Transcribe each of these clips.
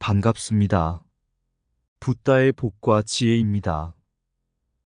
반갑습니다. 붓다의 복과 지혜입니다.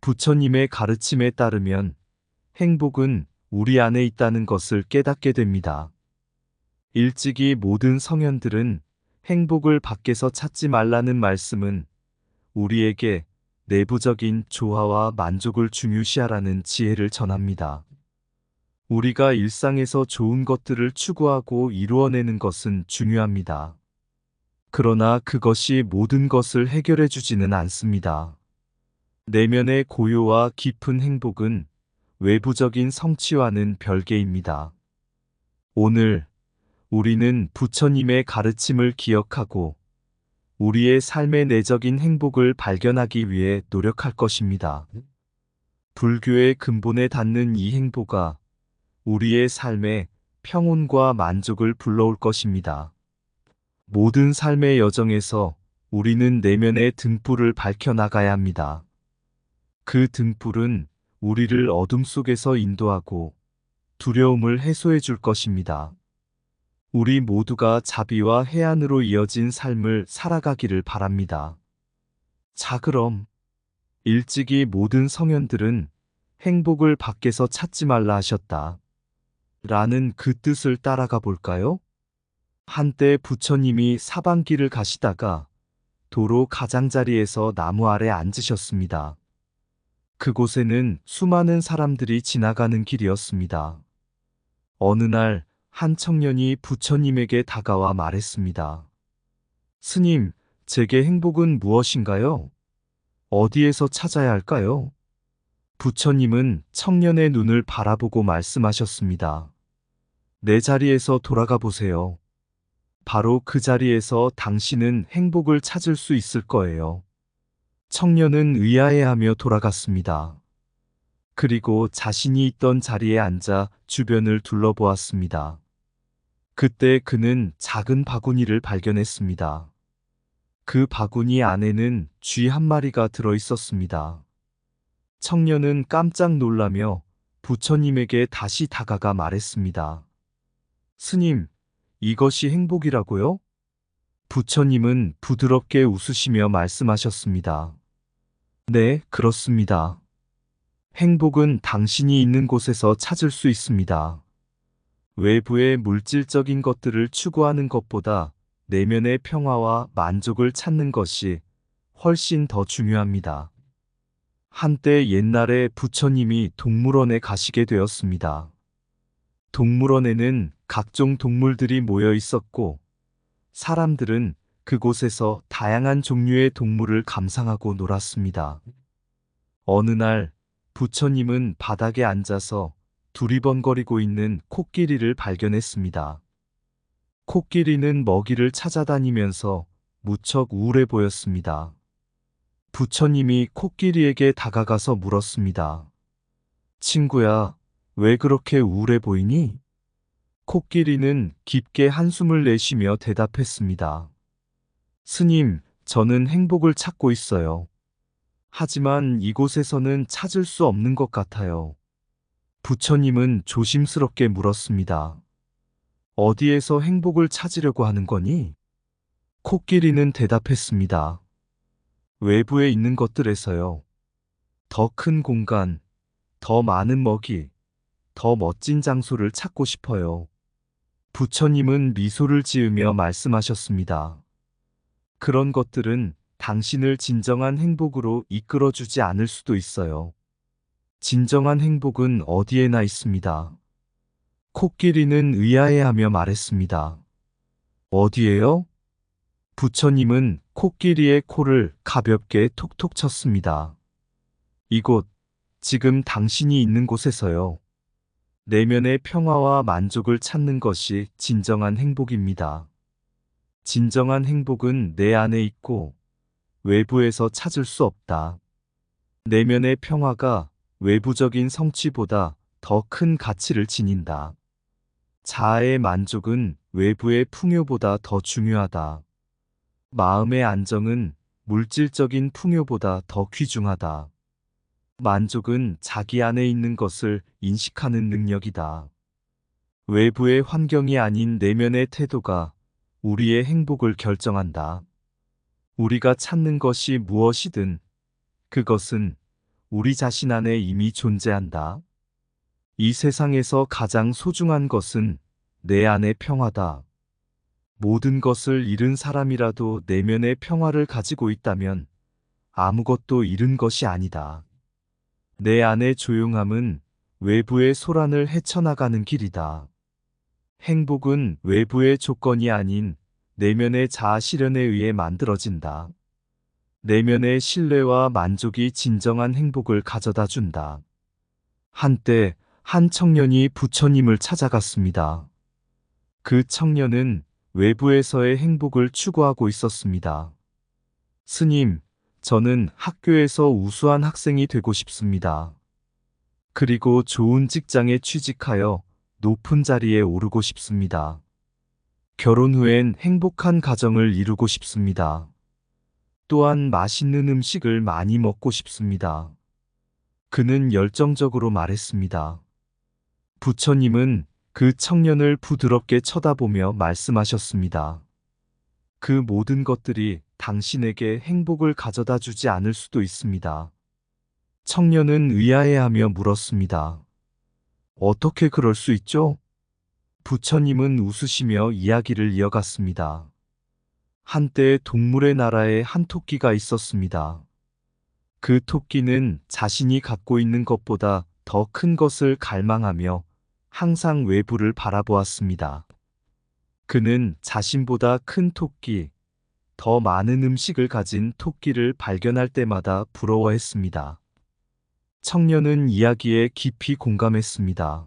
부처님의 가르침에 따르면 행복은 우리 안에 있다는 것을 깨닫게 됩니다. 일찍이 모든 성현들은 행복을 밖에서 찾지 말라는 말씀은 우리에게 내부적인 조화와 만족을 중요시하라는 지혜를 전합니다. 우리가 일상에서 좋은 것들을 추구하고 이루어내는 것은 중요합니다. 그러나 그것이 모든 것을 해결해 주지는 않습니다. 내면의 고요와 깊은 행복은 외부적인 성취와는 별개입니다. 오늘 우리는 부처님의 가르침을 기억하고 우리의 삶의 내적인 행복을 발견하기 위해 노력할 것입니다. 불교의 근본에 닿는 이 행보가 우리의 삶에 평온과 만족을 불러올 것입니다. 모든 삶의 여정에서 우리는 내면의 등불을 밝혀나가야 합니다. 그 등불은 우리를 어둠 속에서 인도하고 두려움을 해소해 줄 것입니다. 우리 모두가 자비와 해안으로 이어진 삶을 살아가기를 바랍니다. 자, 그럼 일찍이 모든 성현들은 행복을 밖에서 찾지 말라 하셨다. 라는 그 뜻을 따라가 볼까요? 한때 부처님이 사방길을 가시다가 도로 가장자리에서 나무 아래 앉으셨습니다. 그곳에는 수많은 사람들이 지나가는 길이었습니다. 어느 날 한 청년이 부처님에게 다가와 말했습니다. 스님, 제게 행복은 무엇인가요? 어디에서 찾아야 할까요? 부처님은 청년의 눈을 바라보고 말씀하셨습니다. 내 자리에서 돌아가 보세요. 바로 그 자리에서 당신은 행복을 찾을 수 있을 거예요. 청년은 의아해하며 돌아갔습니다. 그리고 자신이 있던 자리에 앉아 주변을 둘러보았습니다. 그때 그는 작은 바구니를 발견했습니다. 그 바구니 안에는 쥐 한 마리가 들어 있었습니다. 청년은 깜짝 놀라며 부처님에게 다시 다가가 말했습니다. 스님, 이것이 행복이라고요? 부처님은 부드럽게 웃으시며 말씀하셨습니다. 네, 그렇습니다. 행복은 당신이 있는 곳에서 찾을 수 있습니다. 외부의 물질적인 것들을 추구하는 것보다 내면의 평화와 만족을 찾는 것이 훨씬 더 중요합니다. 한때 옛날에 부처님이 동물원에 가시게 되었습니다. 동물원에는 각종 동물들이 모여 있었고 사람들은 그곳에서 다양한 종류의 동물을 감상하고 놀았습니다. 어느 날 부처님은 바닥에 앉아서 두리번거리고 있는 코끼리를 발견했습니다. 코끼리는 먹이를 찾아다니면서 무척 우울해 보였습니다. 부처님이 코끼리에게 다가가서 물었습니다. 친구야, 왜 그렇게 우울해 보이니? 코끼리는 깊게 한숨을 내쉬며 대답했습니다. 스님, 저는 행복을 찾고 있어요. 하지만 이곳에서는 찾을 수 없는 것 같아요. 부처님은 조심스럽게 물었습니다. 어디에서 행복을 찾으려고 하는 거니? 코끼리는 대답했습니다. 외부에 있는 것들에서요. 더 큰 공간, 더 많은 먹이, 더 멋진 장소를 찾고 싶어요. 부처님은 미소를 지으며 말씀하셨습니다. 그런 것들은 당신을 진정한 행복으로 이끌어주지 않을 수도 있어요. 진정한 행복은 어디에나 있습니다. 코끼리는 의아해하며 말했습니다. 어디에요? 부처님은 코끼리의 코를 가볍게 톡톡 쳤습니다. 이곳, 지금 당신이 있는 곳에서요. 내면의 평화와 만족을 찾는 것이 진정한 행복입니다. 진정한 행복은 내 안에 있고 외부에서 찾을 수 없다. 내면의 평화가 외부적인 성취보다 더 큰 가치를 지닌다. 자아의 만족은 외부의 풍요보다 더 중요하다. 마음의 안정은 물질적인 풍요보다 더 귀중하다. 만족은 자기 안에 있는 것을 인식하는 능력이다. 외부의 환경이 아닌 내면의 태도가 우리의 행복을 결정한다. 우리가 찾는 것이 무엇이든 그것은 우리 자신 안에 이미 존재한다. 이 세상에서 가장 소중한 것은 내 안의 평화다. 모든 것을 잃은 사람이라도 내면의 평화를 가지고 있다면 아무것도 잃은 것이 아니다. 내 안의 조용함은 외부의 소란을 헤쳐나가는 길이다. 행복은 외부의 조건이 아닌 내면의 자아 실현에 의해 만들어진다. 내면의 신뢰와 만족이 진정한 행복을 가져다 준다. 한때 한 청년이 부처님을 찾아갔습니다. 그 청년은 외부에서의 행복을 추구하고 있었습니다. 스님, 저는 학교에서 우수한 학생이 되고 싶습니다. 그리고 좋은 직장에 취직하여 높은 자리에 오르고 싶습니다. 결혼 후엔 행복한 가정을 이루고 싶습니다. 또한 맛있는 음식을 많이 먹고 싶습니다. 그는 열정적으로 말했습니다. 부처님은 그 청년을 부드럽게 쳐다보며 말씀하셨습니다. 그 모든 것들이 당신에게 행복을 가져다 주지 않을 수도 있습니다. 청년은 의아해하며 물었습니다. 어떻게 그럴 수 있죠? 부처님은 웃으시며 이야기를 이어갔습니다. 한때 동물의 나라에 한 토끼가 있었습니다. 그 토끼는 자신이 갖고 있는 것보다 더 큰 것을 갈망하며 항상 외부를 바라보았습니다. 그는 자신보다 큰 토끼, 더 많은 음식을 가진 토끼를 발견할 때마다 부러워했습니다. 청년은 이야기에 깊이 공감했습니다.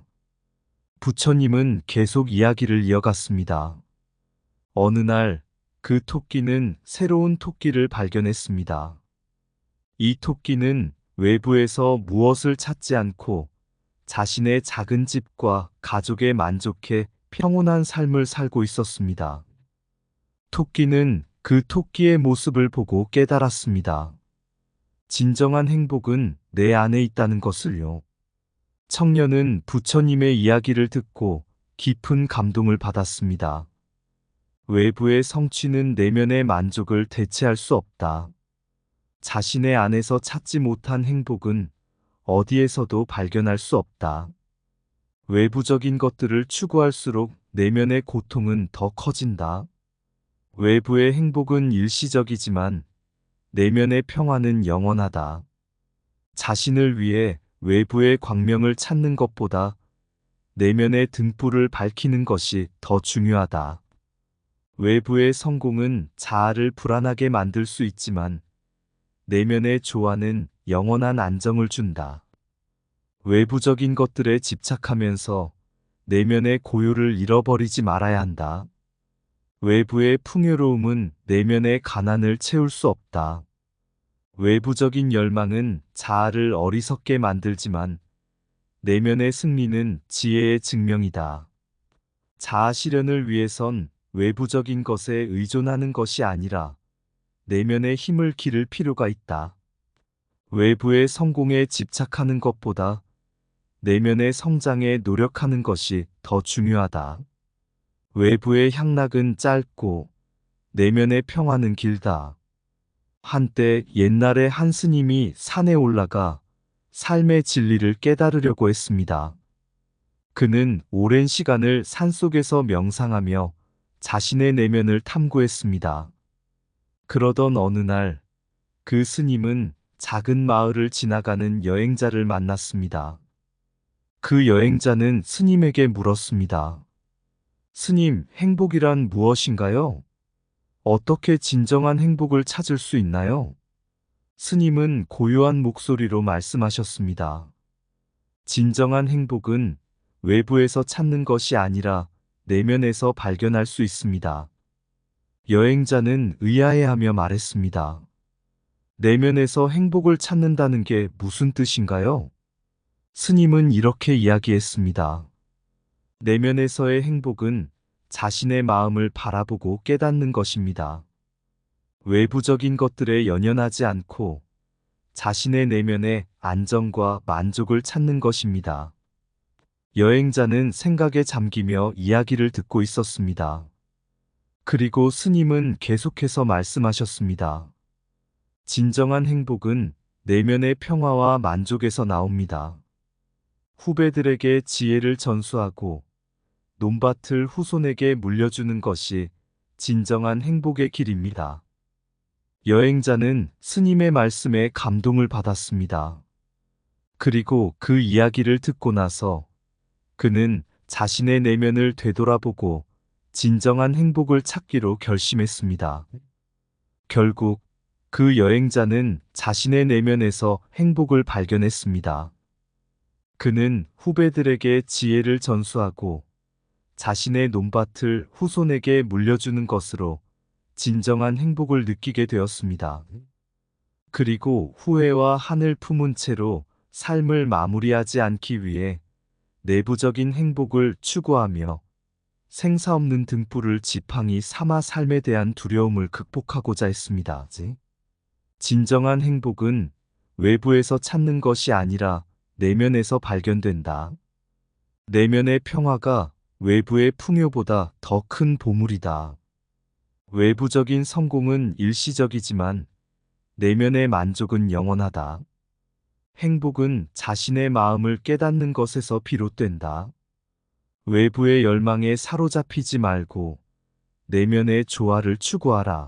부처님은 계속 이야기를 이어갔습니다. 어느 날 그 토끼는 새로운 토끼를 발견했습니다. 이 토끼는 외부에서 무엇을 찾지 않고 자신의 작은 집과 가족에 만족해 평온한 삶을 살고 있었습니다. 토끼는 그 토끼의 모습을 보고 깨달았습니다. 진정한 행복은 내 안에 있다는 것을요. 청년은 부처님의 이야기를 듣고 깊은 감동을 받았습니다. 외부의 성취는 내면의 만족을 대체할 수 없다. 자신의 안에서 찾지 못한 행복은 어디에서도 발견할 수 없다. 외부적인 것들을 추구할수록 내면의 고통은 더 커진다. 외부의 행복은 일시적이지만 내면의 평화는 영원하다. 자신을 위해 외부의 광명을 찾는 것보다 내면의 등불을 밝히는 것이 더 중요하다. 외부의 성공은 자아를 불안하게 만들 수 있지만 내면의 조화는 영원한 안정을 준다. 외부적인 것들에 집착하면서 내면의 고요를 잃어버리지 말아야 한다. 외부의 풍요로움은 내면의 가난을 채울 수 없다. 외부적인 열망은 자아를 어리석게 만들지만 내면의 승리는 지혜의 증명이다. 자아 실현을 위해선 외부적인 것에 의존하는 것이 아니라 내면의 힘을 기를 필요가 있다. 외부의 성공에 집착하는 것보다 내면의 성장에 노력하는 것이 더 중요하다. 외부의 향락은 짧고 내면의 평화는 길다. 한때 옛날에 한 스님이 산에 올라가 삶의 진리를 깨달으려고 했습니다. 그는 오랜 시간을 산속에서 명상하며 자신의 내면을 탐구했습니다. 그러던 어느 날 그 스님은 작은 마을을 지나가는 여행자를 만났습니다. 그 여행자는 스님에게 물었습니다. 스님, 행복이란 무엇인가요? 어떻게 진정한 행복을 찾을 수 있나요? 스님은 고요한 목소리로 말씀하셨습니다. 진정한 행복은 외부에서 찾는 것이 아니라 내면에서 발견할 수 있습니다. 여행자는 의아해하며 말했습니다. 내면에서 행복을 찾는다는 게 무슨 뜻인가요? 스님은 이렇게 이야기했습니다. 내면에서의 행복은 자신의 마음을 바라보고 깨닫는 것입니다. 외부적인 것들에 연연하지 않고 자신의 내면의 안정과 만족을 찾는 것입니다. 여행자는 생각에 잠기며 이야기를 듣고 있었습니다. 그리고 스님은 계속해서 말씀하셨습니다. 진정한 행복은 내면의 평화와 만족에서 나옵니다. 후배들에게 지혜를 전수하고 논밭을 후손에게 물려주는 것이 진정한 행복의 길입니다. 여행자는 스님의 말씀에 감동을 받았습니다. 그리고 그 이야기를 듣고 나서 그는 자신의 내면을 되돌아보고 진정한 행복을 찾기로 결심했습니다. 결국 그 여행자는 자신의 내면에서 행복을 발견했습니다. 그는 후배들에게 지혜를 전수하고 자신의 논밭을 후손에게 물려주는 것으로 진정한 행복을 느끼게 되었습니다. 그리고 후회와 한을 품은 채로 삶을 마무리하지 않기 위해 내부적인 행복을 추구하며 생사 없는 등불을 지팡이 삼아 삶에 대한 두려움을 극복하고자 했습니다. 진정한 행복은 외부에서 찾는 것이 아니라 내면에서 발견된다. 내면의 평화가 외부의 풍요보다 더 큰 보물이다. 외부적인 성공은 일시적이지만 내면의 만족은 영원하다. 행복은 자신의 마음을 깨닫는 것에서 비롯된다. 외부의 열망에 사로잡히지 말고 내면의 조화를 추구하라.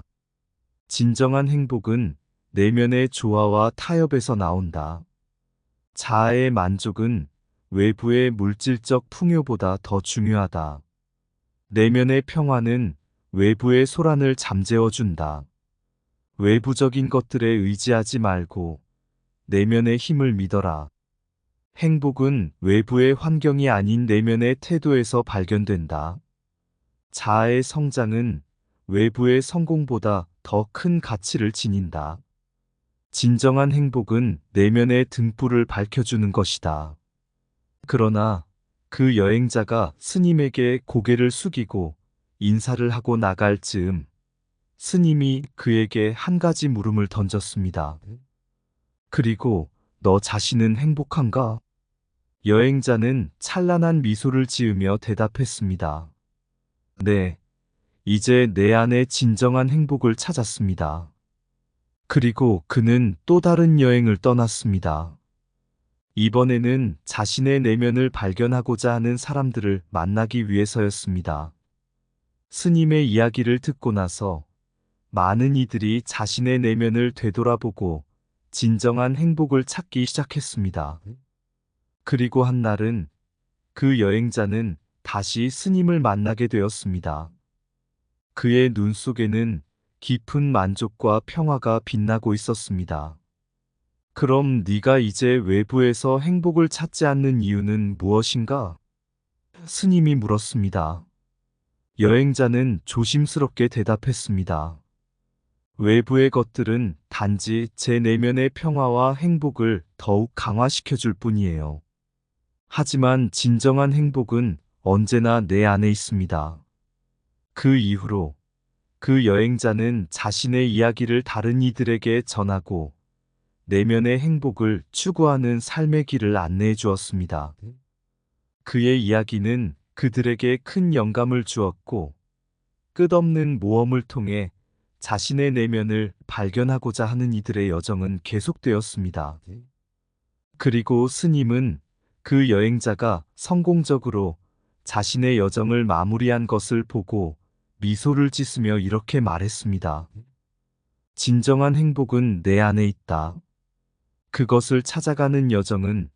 진정한 행복은 내면의 조화와 타협에서 나온다. 자아의 만족은 외부의 물질적 풍요보다 더 중요하다. 내면의 평화는 외부의 소란을 잠재워준다. 외부적인 것들에 의지하지 말고 내면의 힘을 믿어라. 행복은 외부의 환경이 아닌 내면의 태도에서 발견된다. 자아의 성장은 외부의 성공보다 더 큰 가치를 지닌다. 진정한 행복은 내면의 등불을 밝혀주는 것이다. 그러나 그 여행자가 스님에게 고개를 숙이고 인사를 하고 나갈 즈음 스님이 그에게 한 가지 물음을 던졌습니다. 그리고 너 자신은 행복한가? 여행자는 찬란한 미소를 지으며 대답했습니다. 네, 이제 내 안에 진정한 행복을 찾았습니다. 그리고 그는 또 다른 여행을 떠났습니다. 이번에는 자신의 내면을 발견하고자 하는 사람들을 만나기 위해서였습니다. 스님의 이야기를 듣고 나서 많은 이들이 자신의 내면을 되돌아보고 진정한 행복을 찾기 시작했습니다. 그리고 한 날은 그 여행자는 다시 스님을 만나게 되었습니다. 그의 눈 속에는 깊은 만족과 평화가 빛나고 있었습니다. 그럼 네가 이제 외부에서 행복을 찾지 않는 이유는 무엇인가? 스님이 물었습니다. 여행자는 조심스럽게 대답했습니다. 외부의 것들은 단지 제 내면의 평화와 행복을 더욱 강화시켜줄 뿐이에요. 하지만 진정한 행복은 언제나 내 안에 있습니다. 그 이후로 그 여행자는 자신의 이야기를 다른 이들에게 전하고 내면의 행복을 추구하는 삶의 길을 안내해 주었습니다. 그의 이야기는 그들에게 큰 영감을 주었고 끝없는 모험을 통해 자신의 내면을 발견하고자 하는 이들의 여정은 계속되었습니다. 그리고 스님은 그 여행자가 성공적으로 자신의 여정을 마무리한 것을 보고 미소를 짓으며 이렇게 말했습니다. 진정한 행복은 내 안에 있다. 그것을 찾아가는 여정은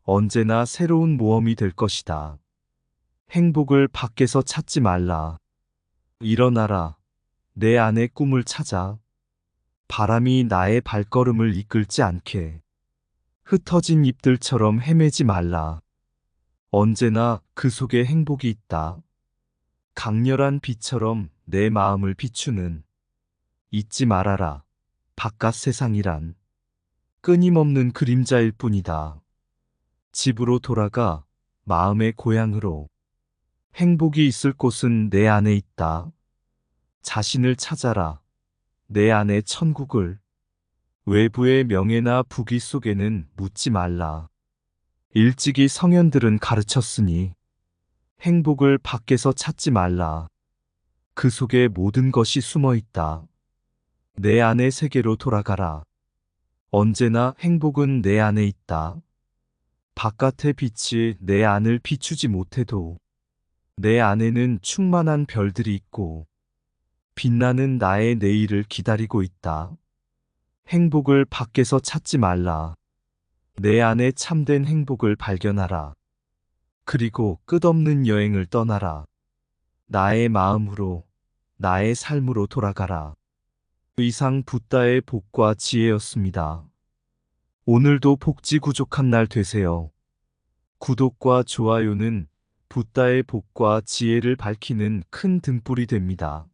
언제나 새로운 모험이 될 것이다. 행복을 밖에서 찾지 말라. 일어나라. 내 안의 꿈을 찾아. 바람이 나의 발걸음을 이끌지 않게. 흩어진 잎들처럼 헤매지 말라. 언제나 그 속에 행복이 있다. 강렬한 빛처럼 내 마음을 비추는. 잊지 말아라. 바깥 세상이란 끊임없는 그림자일 뿐이다. 집으로 돌아가 마음의 고향으로. 행복이 있을 곳은 내 안에 있다. 자신을 찾아라. 내 안의 천국을. 외부의 명예나 부귀 속에는 묻지 말라. 일찍이 성현들은 가르쳤으니 행복을 밖에서 찾지 말라. 그 속에 모든 것이 숨어 있다. 내 안의 세계로 돌아가라. 언제나 행복은 내 안에 있다. 바깥의 빛이 내 안을 비추지 못해도 내 안에는 충만한 별들이 있고 빛나는 나의 내일을 기다리고 있다. 행복을 밖에서 찾지 말라. 내 안에 참된 행복을 발견하라. 그리고 끝없는 여행을 떠나라. 나의 마음으로, 나의 삶으로 돌아가라. 이상 붓다의 복과 지혜였습니다. 오늘도 복지 구족한 날 되세요. 구독과 좋아요는 붓다의 복과 지혜를 밝히는 큰 등불이 됩니다.